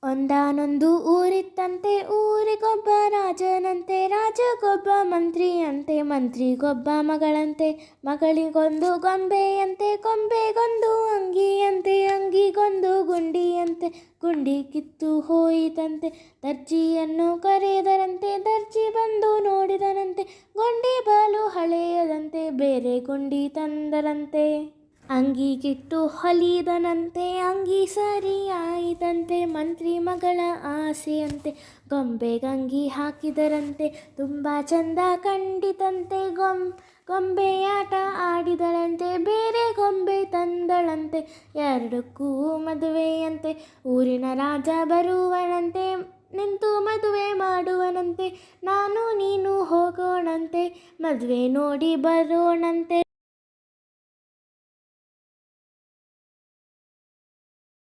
ಒಂದಾನೊಂದು ಊರಿತ್ತಂತೆ, ಊರಿಗೊಬ್ಬ ರಾಜನಂತೆ, ರಾಜಗೊಬ್ಬ ಮಂತ್ರಿಯಂತೆ, ಮಂತ್ರಿಗೊಬ್ಬ ಮಗಳಂತೆ, ಮಗಳಿಗೊಂದು ಗೊಂಬೆಯಂತೆ, ಗೊಂಬೆಗೊಂದು ಅಂಗಿಯಂತೆ, ಅಂಗಿಗೊಂದು ಗುಂಡಿಯಂತೆ, ಗುಂಡಿ ಕಿತ್ತು ಹೋಯಿತಂತೆ. ದರ್ಜಿಯನ್ನು ಕರೆದರಂತೆ, ದರ್ಜಿ ಬಂದು ನೋಡಿದನಂತೆ, ಗುಂಡಿ ಬಲು ಹಳೆಯದಂತೆ, ಬೇರೆ ಗುಂಡಿ ತಂದರಂತೆ. ಅಂಗಿ ಕಿತ್ತು ಹೊಲಿದನಂತೆ, ಅಂಗಿ ಸರಿಯಾಯಿತಂತೆ, ಮಂತ್ರಿ ಮಗಳ ಆಸೆಯಂತೆ, ಗೊಂಬೆಗಂಗಿ ಹಾಕಿದರಂತೆ, ತುಂಬ ಚಂದ ಕಂಡಿತಂತೆ. ಗೊಂಬೆಯಾಟ ಆಡಿದಳಂತೆ, ಬೇರೆ ಗೊಂಬೆ ತಂದಳಂತೆ, ಎರಡಕ್ಕೂ ಮದುವೆಯಂತೆ. ಊರಿನ ರಾಜ ಬರುವನಂತೆ, ನಿಂತು ಮದುವೆ ಮಾಡುವನಂತೆ, ನಾನು ನೀನು ಹೋಗೋಣಂತೆ, ಮದುವೆ ನೋಡಿ ಬರೋಣಂತೆ.